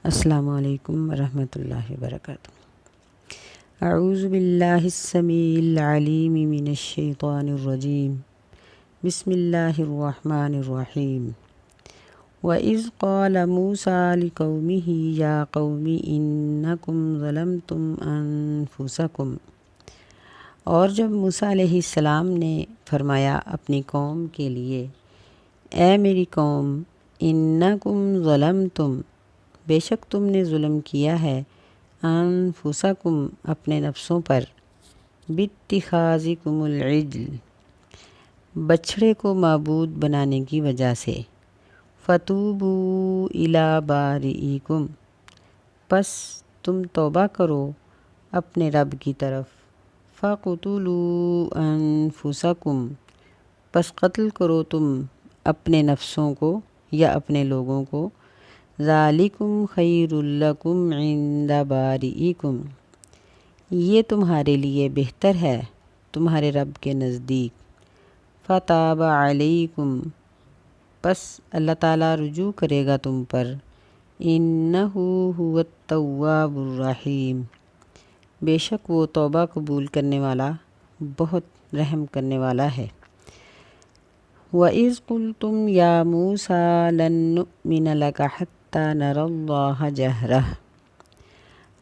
السلام علیکم ورحمۃ اللہ وبرکاتہ۔ اعوذ باللہ السمیع العلیم من الشیطان الرجیم، بسم اللہ الرحمن الرحیم۔ وَإِذْ قَالَ مُوسَىٰ لِقَوْمِهِ يَا قَوْمِ إِنَّكُمْ ظَلَمْتُمْ أَنفُسَكُمْ، اور جب موسیٰ علیہ السلام نے فرمایا اپنی قوم کے لیے، اے میری قوم، انکم ظلمتم، بے شک تم نے ظلم کیا ہے، انفسکم، اپنے نفسوں پر، باتخاذکم العجل، بچھڑے کو معبود بنانے کی وجہ سے، فتوبوا الی بارئکم، پس تم توبہ کرو اپنے رب کی طرف، فقتلوا انفسکم، پس قتل کرو تم اپنے نفسوں کو یا اپنے لوگوں کو، ذالکم خیر لکم عند بارئکم، یہ تمہارے لیے بہتر ہے تمہارے رب کے نزدیک، فتاب علیکم، پس اللہ تعالیٰ رجوع کرے گا تم پر، انہ هو التواب الرحیم، بے شک وہ توبہ قبول کرنے والا بہت رحم کرنے والا ہے۔ وَإِذْ قُلْتُمْ يَا مُوسَىٰ لَن نُّؤْمِنَ لَكَ حَتَّىٰ نَرَى اللَّهَ جَهْرَةً،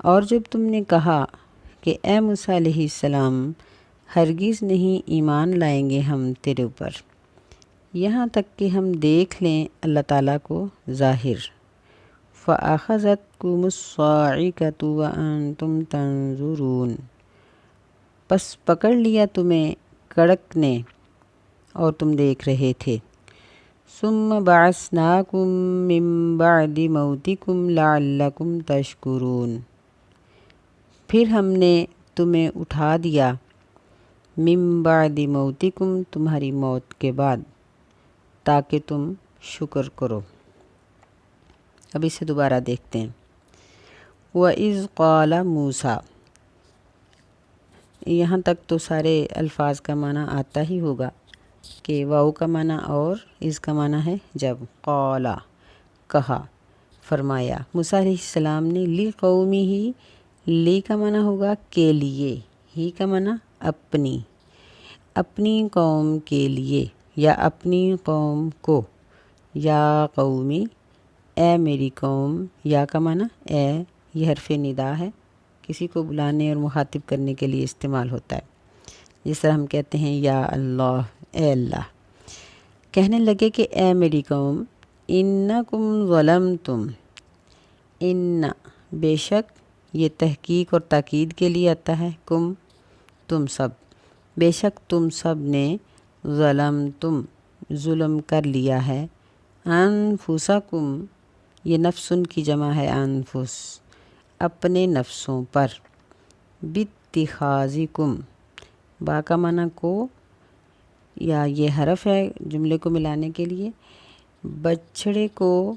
اور جب تم نے کہا کہ اے موسیٰ علیہ السلام، ہرگز نہیں ایمان لائیں گے ہم تیرے اوپر یہاں تک کہ ہم دیکھ لیں اللہ تعالیٰ کو ظاہر، فَأَخَذَتْكُمُ الصَّاعِقَةُ وَأَنْتُمْ تَنظُرُونَ، پس پکڑ لیا تمہیں کڑک نے اور تم دیکھ رہے تھے، ثُمَّ بَعَثْنَاكُم مِّن بَعْدِ مَوْتِكُمْ لَعَلَّكُمْ تَشْكُرُونَ، پھر ہم نے تمہیں اٹھا دیا، مِّن بَعْدِ مَوْتِكُمْ، تمہاری موت کے بعد، تاکہ تم شکر کرو۔ اب اسے دوبارہ دیکھتے ہیں۔ وَإِذْ قَالَ مُوسَىٰ، یہاں تک تو سارے الفاظ کا معنی آتا ہی ہوگا کہ واؤ کا معنی اور اس کا معنی ہے جب، قالا، کہا، فرمایا موسیٰ علیہ السلام نے، لی قومی ہی، لی کا معنی ہوگا کے لیے، ہی کا معنی اپنی، اپنی قوم کے لیے یا اپنی قوم کو، یا قومی، اے میری قوم، یا کا معنی اے، یہ حرف ندا ہے، کسی کو بلانے اور مخاطب کرنے کے لیے استعمال ہوتا ہے، جس طرح ہم کہتے ہیں یا اللہ، اے اللہ۔ کہنے لگے کہ اے میری قوم، انکم ظلمتم، ان، بے شک، یہ تحقیق اور تاکید کے لیے آتا ہے، کم، تم سب، بے شک تم سب نے، ظلمتم، ظلم کر لیا ہے، انفسکم، یہ نفسن کی جمع ہے انفس، اپنے نفسوں پر، باتخاذکم، با کا معنی کو، یا یہ حرف ہے جملے کو ملانے کے لیے، بچھڑے کو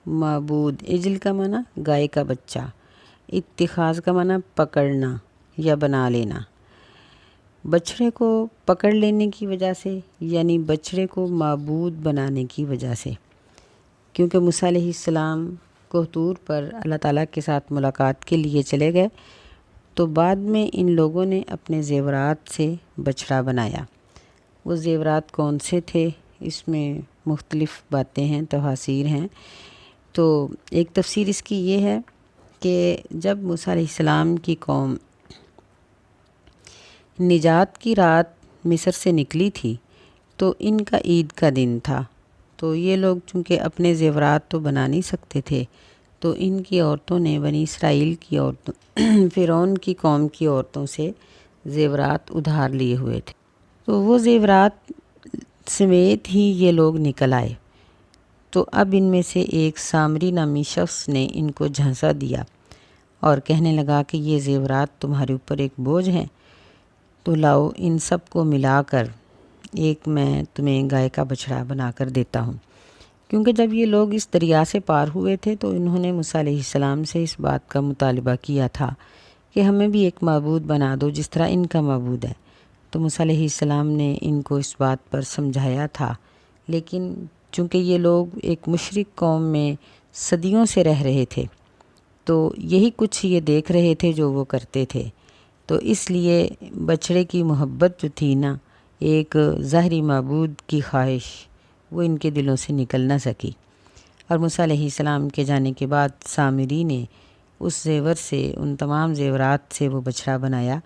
معبود، عجل کا معنی گائے کا بچہ، اتخاذ کا معنی پکڑنا یا بنا لینا، بچھڑے کو پکڑ لینے کی وجہ سے، یعنی بچھڑے کو معبود بنانے کی وجہ سے، کیونکہ موسیٰ علیہ السلام کوہ طور پر اللہ تعالیٰ کے ساتھ ملاقات کے لیے چلے گئے، تو بعد میں ان لوگوں نے اپنے زیورات سے بچھڑا بنایا۔ وہ زیورات کون سے تھے، اس میں مختلف باتیں ہیں، تفاسیر ہیں۔ تو ایک تفسیر اس کی یہ ہے کہ جب موسیٰ علیہ السلام کی قوم نجات کی رات مصر سے نکلی تھی تو ان کا عید کا دن تھا، تو یہ لوگ چونکہ اپنے زیورات تو بنا نہیں سکتے تھے، تو ان کی عورتوں نے، بنی اسرائیل کی عورتوں، فرعون کی قوم کی عورتوں سے زیورات ادھار لیے ہوئے تھے، تو وہ زیورات سمیت ہی یہ لوگ نکل آئے۔ تو اب ان میں سے ایک سامری نامی شخص نے ان کو جھانسا دیا اور کہنے لگا کہ یہ زیورات تمہارے اوپر ایک بوجھ ہیں، تو لاؤ ان سب کو ملا کر ایک میں تمہیں گائے کا بچھڑا بنا کر دیتا ہوں، کیونکہ جب یہ لوگ اس دریا سے پار ہوئے تھے تو انہوں نے موسیٰ علیہ السلام سے اس بات کا مطالبہ کیا تھا کہ ہمیں بھی ایک معبود بنا دو جس طرح ان کا معبود ہے، تو موسیٰ علیہ السلام نے ان کو اس بات پر سمجھایا تھا، لیکن چونکہ یہ لوگ ایک مشرک قوم میں صدیوں سے رہ رہے تھے تو یہی کچھ یہ دیکھ رہے تھے جو وہ کرتے تھے، تو اس لیے بچھڑے کی محبت جو تھی نا، ایک ظاہری معبود کی خواہش، وہ ان کے دلوں سے نکل نہ سکی۔ اور موسیٰ علیہ السلام کے جانے کے بعد سامری نے اس زیور سے، ان تمام زیورات سے وہ بچھڑا بنایا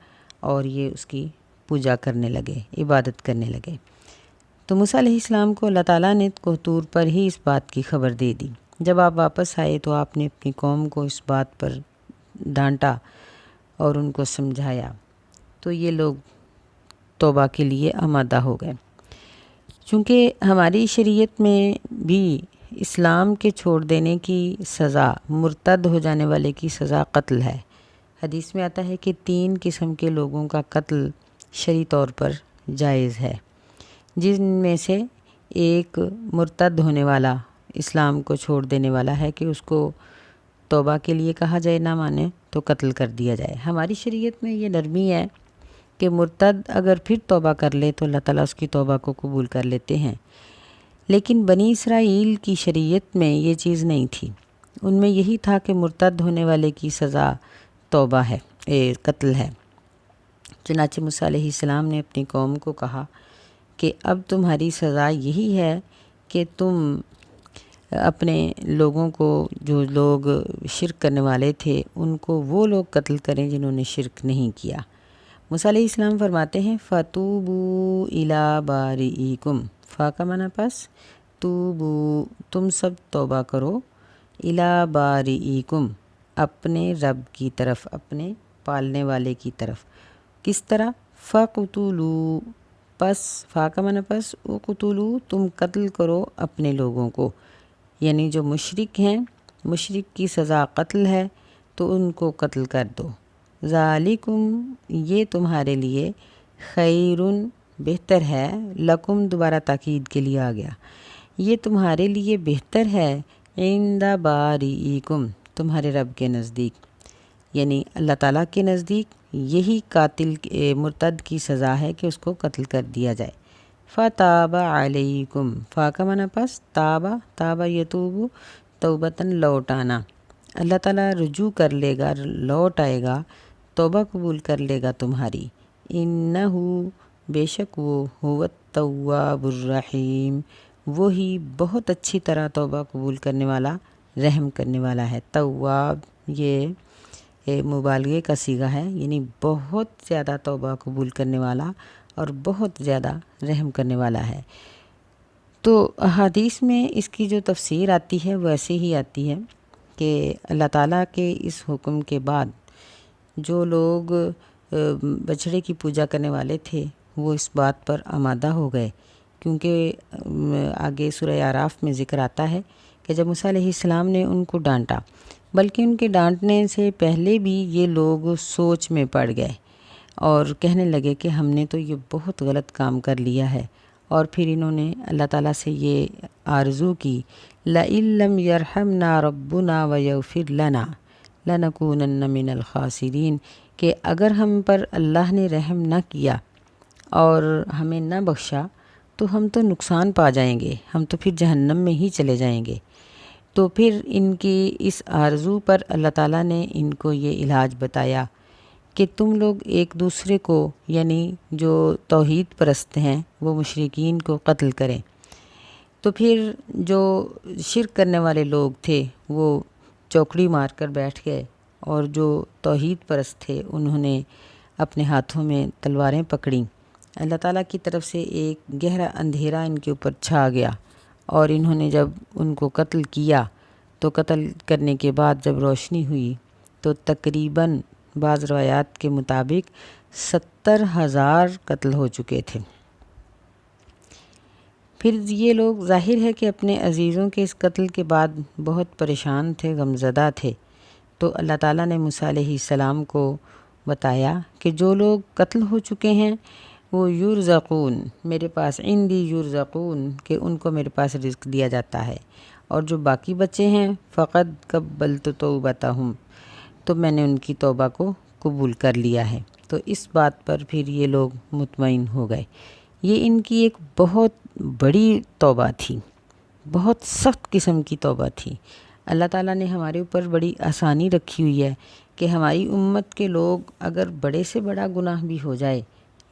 اور یہ اس کی پوجا کرنے لگے، عبادت کرنے لگے۔ تو موسیٰ علیہ السلام کو اللہ تعالیٰ نے کوہ پر ہی اس بات کی خبر دے دی۔ جب آپ واپس آئے تو آپ نے اپنی قوم کو اس بات پر ڈانٹا اور ان کو سمجھایا، تو یہ لوگ توبہ کے لیے آمادہ ہو گئے۔ چونکہ ہماری شریعت میں بھی اسلام کے چھوڑ دینے کی سزا، مرتد ہو جانے والے کی سزا قتل ہے۔ حدیث میں آتا ہے کہ 3 قسم کے لوگوں کا قتل شرعی طور پر جائز ہے، جن میں سے ایک مرتد ہونے والا، اسلام کو چھوڑ دینے والا ہے کہ اس کو توبہ کے لیے کہا جائے، نہ مانے تو قتل کر دیا جائے۔ ہماری شریعت میں یہ نرمی ہے کہ مرتد اگر پھر توبہ کر لے تو اللہ تعالیٰ اس کی توبہ کو قبول کر لیتے ہیں، لیکن بنی اسرائیل کی شریعت میں یہ چیز نہیں تھی۔ ان میں یہی تھا کہ مرتد ہونے والے کی سزا توبہ ہے، قتل ہے۔ چنانچہ موسیٰ علیہ السلام نے اپنی قوم کو کہا کہ اب تمہاری سزا یہی ہے کہ تم اپنے لوگوں کو، جو لوگ شرک کرنے والے تھے، ان کو وہ لوگ قتل کریں جنہوں نے شرک نہیں کیا۔ موسیٰ علیہ السلام فرماتے ہیں فَتُوبُوا إِلَىٰ بَارِئِكُمْ، فا کا معنی پس، توبو تم سب توبہ کرو، إِلَىٰ بَارِئِكُمْ اپنے رب کی طرف، اپنے پالنے والے کی طرف۔ کس طرح؟ فَقُتُلُوا پس، فا کا معنی پس، اقتلوا تم قتل کرو اپنے لوگوں کو، یعنی جو مشرک ہیں، مشرک کی سزا قتل ہے تو ان کو قتل کر دو۔ ذالکم یہ تمہارے لیے، خیرٌ بہتر ہے، لکم دوبارہ تاکید کے لیے آ گیا، یہ تمہارے لیے بہتر ہے، عند بارئکم تمہارے رب کے نزدیک، یعنی اللہ تعالیٰ کے نزدیک یہی قاتل مرتد کی سزا ہے کہ اس کو قتل کر دیا جائے۔ فتاب علیکم، فا کا معنی پس، تابہ یتوب توبتاً لوٹانا، اللہ تعالیٰ رجوع کر لے گا، لوٹ آئے گا، توبہ قبول کر لے گا تمہاری۔ انہو بے شک وہ، هو التواب الرحیم وہی بہت اچھی طرح توبہ قبول کرنے والا، رحم کرنے والا ہے۔ تواب یہ مبالغے کا صیغہ ہے، یعنی بہت زیادہ توبہ قبول کرنے والا اور بہت زیادہ رحم کرنے والا ہے۔ تو احادیث میں اس کی جو تفسیر آتی ہے وہ ایسے ہی آتی ہے کہ اللہ تعالیٰ کے اس حکم کے بعد جو لوگ بچھڑے کی پوجا کرنے والے تھے وہ اس بات پر آمادہ ہو گئے، کیونکہ آگے سورہ اعراف میں ذکر آتا ہے کہ جب موسیٰ علیہ السلام نے ان کو ڈانٹا، بلکہ ان کے ڈانٹنے سے پہلے بھی یہ لوگ سوچ میں پڑ گئے اور کہنے لگے کہ ہم نے تو یہ بہت غلط کام کر لیا ہے، اور پھر انہوں نے اللہ تعالیٰ سے یہ آرزو کی، لَئِن لَّمْ يَرْحَمْنَا رَبُّنَا وَيَغْفِرْ لَنَا لَنَكُونَنَّ مِنَ الْخَاسِرِينَ، کہ اگر ہم پر اللہ نے رحم نہ کیا اور ہمیں نہ بخشا تو ہم تو نقصان پا جائیں گے، ہم تو پھر جہنم میں ہی چلے جائیں گے۔ تو پھر ان کی اس آرزو پر اللہ تعالیٰ نے ان کو یہ علاج بتایا کہ تم لوگ ایک دوسرے کو، یعنی جو توحید پرست ہیں وہ مشرکین کو قتل کریں۔ تو پھر جو شرک کرنے والے لوگ تھے وہ چوکڑی مار کر بیٹھ گئے، اور جو توحید پرست تھے انہوں نے اپنے ہاتھوں میں تلواریں پکڑیں۔ اللہ تعالیٰ کی طرف سے ایک گہرا اندھیرا ان کے اوپر چھا گیا، اور انہوں نے جب ان کو قتل کیا تو قتل کرنے کے بعد جب روشنی ہوئی تو تقریباً بعض روایات کے مطابق 70,000 قتل ہو چکے تھے۔ پھر یہ لوگ ظاہر ہے کہ اپنے عزیزوں کے اس قتل کے بعد بہت پریشان تھے، غمزدہ تھے، تو اللہ تعالیٰ نے موسیٰ علیہ السلام کو بتایا کہ جو لوگ قتل ہو چکے ہیں وہ یرزقون، میرے پاس، عندی یرزقون، کہ ان کو میرے پاس رزق دیا جاتا ہے، اور جو باقی بچے ہیں فقد قبلت توبتہم، تو میں نے ان کی توبہ کو قبول کر لیا ہے۔ تو اس بات پر پھر یہ لوگ مطمئن ہو گئے۔ یہ ان کی ایک بہت بڑی توبہ تھی، بہت سخت قسم کی توبہ تھی۔ اللہ تعالیٰ نے ہمارے اوپر بڑی آسانی رکھی ہوئی ہے کہ ہماری امت کے لوگ اگر بڑے سے بڑا گناہ بھی ہو جائے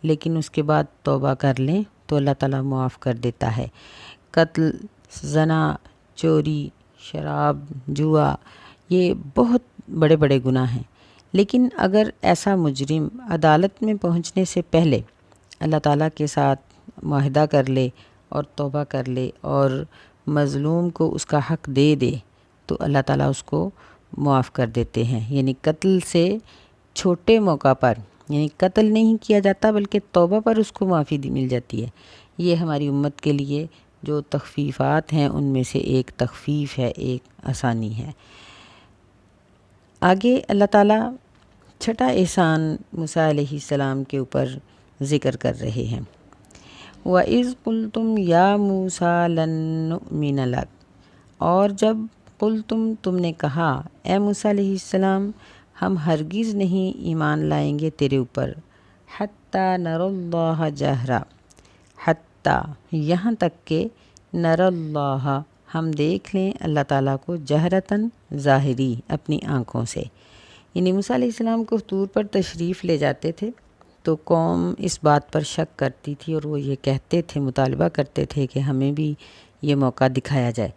لیکن اس کے بعد توبہ کر لیں تو اللہ تعالیٰ معاف کر دیتا ہے۔ قتل، زنا، چوری، شراب، جوا، یہ بہت بڑے بڑے گناہ ہیں، لیکن اگر ایسا مجرم عدالت میں پہنچنے سے پہلے اللہ تعالیٰ کے ساتھ معاہدہ کر لے اور توبہ کر لے اور مظلوم کو اس کا حق دے دے تو اللہ تعالیٰ اس کو معاف کر دیتے ہیں۔ یعنی قتل سے چھوٹے موقع پر، یعنی قتل نہیں کیا جاتا بلکہ توبہ پر اس کو معافی مل جاتی ہے۔ یہ ہماری امت کے لیے جو تخفیفات ہیں ان میں سے ایک تخفیف ہے، ایک آسانی ہے۔ آگے اللہ تعالیٰ چھٹا احسان موسیٰ علیہ السلام کے اوپر ذکر کر رہے ہیں۔ وَإِذْ قُلْتُمْ يَا مُوسَىٰ لَن نُّؤْمِنَ لَكَ، اور جب تم نے کہا اے موسیٰ علیہ السلام ہم ہرگز نہیں ایمان لائیں گے تیرے اوپر، حتیٰ نَرَى اللَّهَ جَهْرًا، حتیٰ یہاں تک کہ نَرَى اللَّهَ ہم دیکھ لیں اللہ تعالیٰ کو، جہرتاً ظاہری اپنی آنکھوں سے۔ یعنی موسیٰ علیہ السلام کو طور پر تشریف لے جاتے تھے تو قوم اس بات پر شک کرتی تھی اور وہ یہ کہتے تھے، مطالبہ کرتے تھے کہ ہمیں بھی یہ موقع دکھایا جائے۔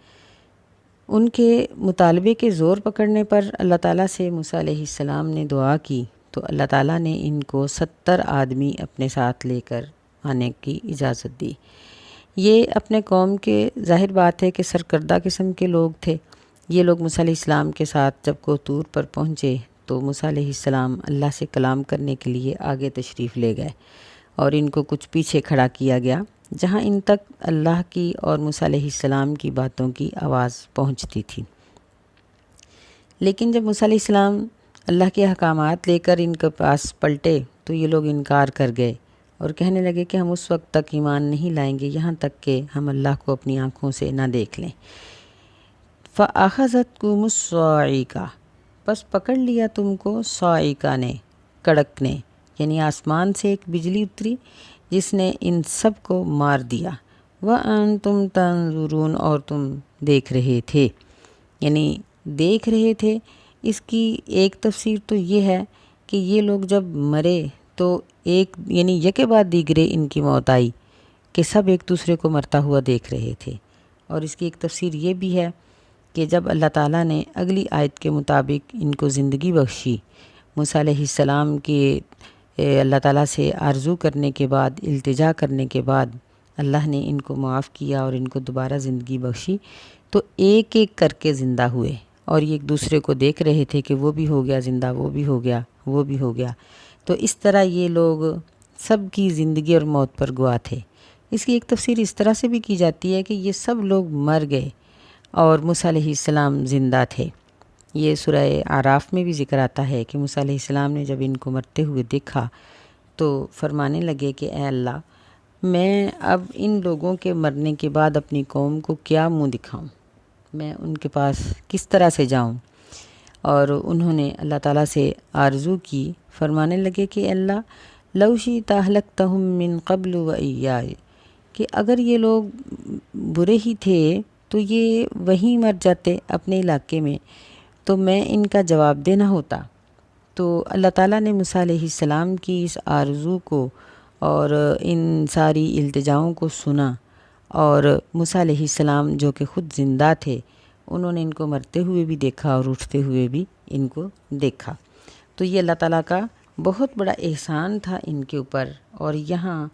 ان کے مطالبے کے زور پکڑنے پر اللہ تعالیٰ سے موسیٰ علیہ السلام نے دعا کی تو اللہ تعالیٰ نے ان کو 70 آدمی اپنے ساتھ لے کر آنے کی اجازت دی۔ یہ اپنے قوم کے ظاہر بات ہے کہ سرکردہ قسم کے لوگ تھے۔ یہ لوگ موسیٰ علیہ السلام کے ساتھ جب کوہ پر پہنچے تو موسیٰ علیہ السلام اللہ سے کلام کرنے کے لیے آگے تشریف لے گئے اور ان کو کچھ پیچھے کھڑا کیا گیا جہاں ان تک اللہ کی اور موسیٰ علیہ السلام کی باتوں کی آواز پہنچتی تھی۔ لیکن جب موسیٰ علیہ السلام اللہ کے احکامات لے کر ان کے پاس پلٹے تو یہ لوگ انکار کر گئے اور کہنے لگے کہ ہم اس وقت تک ایمان نہیں لائیں گے یہاں تک کہ ہم اللہ کو اپنی آنکھوں سے نہ دیکھ لیں۔ فَأَخَذَتْكُمُ الصَّاعِقَةُ، پس پکڑ لیا تم کو صاعقہ نے، کڑک نے، یعنی آسمان سے ایک بجلی اتری جس نے ان سب کو مار دیا۔ وَأَنْتُمْ تَنظُرُونَ، اور تم دیکھ رہے تھے، یعنی دیکھ رہے تھے۔ اس کی ایک تفسیر تو یہ ہے کہ یہ لوگ جب مرے تو ایک یعنی یکے بعد دیگرے ان کی موت آئی کہ سب ایک دوسرے کو مرتا ہوا دیکھ رہے تھے، اور اس کی ایک تفسیر یہ بھی ہے کہ جب اللہ تعالیٰ نے اگلی آیت کے مطابق ان کو زندگی بخشی، موسیٰ علیہ السلام کے اللہ تعالیٰ سے آرزو کرنے کے بعد، التجا کرنے کے بعد اللہ نے ان کو معاف کیا اور ان کو دوبارہ زندگی بخشی، تو ایک ایک کر کے زندہ ہوئے اور یہ ایک دوسرے کو دیکھ رہے تھے کہ وہ بھی ہو گیا زندہ، وہ بھی ہو گیا، وہ بھی ہو گیا۔ تو اس طرح یہ لوگ سب کی زندگی اور موت پر گواہ تھے۔ اس کی ایک تفسیر اس طرح سے بھی کی جاتی ہے کہ یہ سب لوگ مر گئے اور موسیٰ علیہ السلام زندہ تھے۔ یہ سورہ اعراف میں بھی ذکر آتا ہے کہ موسیٰ علیہ السلام نے جب ان کو مرتے ہوئے دیکھا تو فرمانے لگے کہ اے اللہ، میں اب ان لوگوں کے مرنے کے بعد اپنی قوم کو کیا منہ دکھاؤں، میں ان کے پاس کس طرح سے جاؤں؟ اور انہوں نے اللہ تعالیٰ سے آرزو کی، فرمانے لگے کہ اللہ لو شئت اہلکتہم من قبل و ایایا، کہ اگر یہ لوگ برے ہی تھے تو یہ وہیں مر جاتے اپنے علاقے میں، تو میں ان کا جواب دینا ہوتا۔ تو اللہ تعالیٰ نے موسیٰ علیہ السلام کی اس آرزو کو اور ان ساری التجاؤں کو سنا، اور موسیٰ علیہ السلام جو کہ خود زندہ تھے انہوں نے ان کو مرتے ہوئے بھی دیکھا اور اٹھتے ہوئے بھی ان کو دیکھا۔ تو یہ اللہ تعالیٰ کا بہت بڑا احسان تھا ان کے اوپر، اور یہاں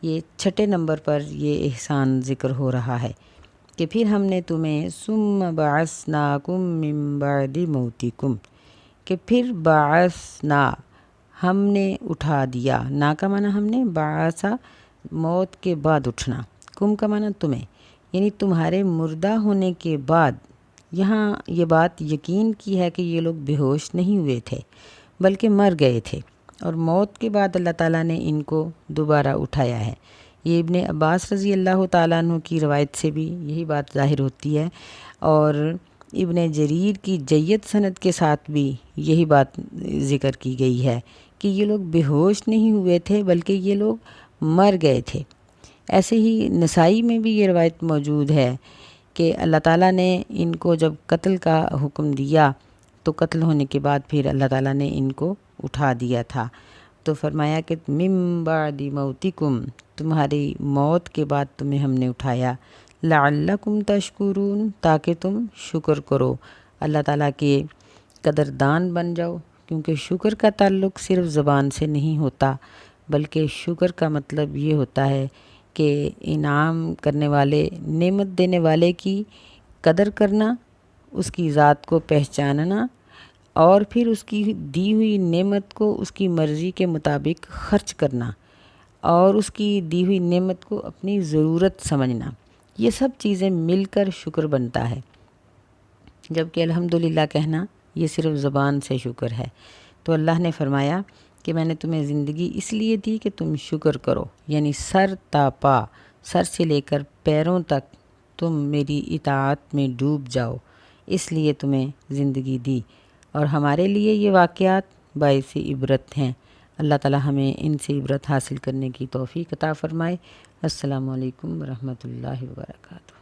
یہ 6 نمبر پر یہ احسان ذکر ہو رہا ہے کہ پھر ہم نے تمہیں ثم بعثناکم من بعد موتکم، کہ پھر بعثنا ہم نے اٹھا دیا، نا کا معنی ہم نے، بعثا موت کے بعد اٹھنا، کم کا معنی تمہیں، یعنی تمہارے مردہ ہونے کے بعد۔ یہاں یہ بات یقین کی ہے کہ یہ لوگ بے ہوش نہیں ہوئے تھے بلکہ مر گئے تھے، اور موت کے بعد اللہ تعالیٰ نے ان کو دوبارہ اٹھایا ہے۔ یہ ابن عباس رضی اللہ تعالیٰ عنہ کی روایت سے بھی یہی بات ظاہر ہوتی ہے، اور ابن جریر کی جید سند کے ساتھ بھی یہی بات ذکر کی گئی ہے کہ یہ لوگ بے ہوش نہیں ہوئے تھے بلکہ یہ لوگ مر گئے تھے۔ ایسے ہی نسائی میں بھی یہ روایت موجود ہے کہ اللہ تعالیٰ نے ان کو جب قتل کا حکم دیا تو قتل ہونے کے بعد پھر اللہ تعالیٰ نے ان کو اٹھا دیا تھا۔ تو فرمایا کہ من بعد موتکم، تمہاری موت کے بعد تمہیں ہم نے اٹھایا، لعلکم تشکرون، تاکہ تم شکر کرو، اللہ تعالیٰ کے قدردان بن جاؤ، کیونکہ شکر کا تعلق صرف زبان سے نہیں ہوتا، بلکہ شکر کا مطلب یہ ہوتا ہے کہ انعام کرنے والے، نعمت دینے والے کی قدر کرنا، اس کی ذات کو پہچاننا، اور پھر اس کی دی ہوئی نعمت کو اس کی مرضی کے مطابق خرچ کرنا، اور اس کی دی ہوئی نعمت کو اپنی ضرورت سمجھنا، یہ سب چیزیں مل کر شکر بنتا ہے۔ جبکہ الحمدللہ کہنا یہ صرف زبان سے شکر ہے۔ تو اللہ نے فرمایا کہ میں نے تمہیں زندگی اس لیے دی کہ تم شکر کرو، یعنی سر تا پا، سر سے لے کر پیروں تک تم میری اطاعت میں ڈوب جاؤ، اس لیے تمہیں زندگی دی، اور ہمارے لیے یہ واقعات باعث عبرت ہیں۔ اللہ تعالی ہمیں ان سے عبرت حاصل کرنے کی توفیق عطا فرمائے۔ السلام علیکم ورحمۃ اللہ وبرکاتہ۔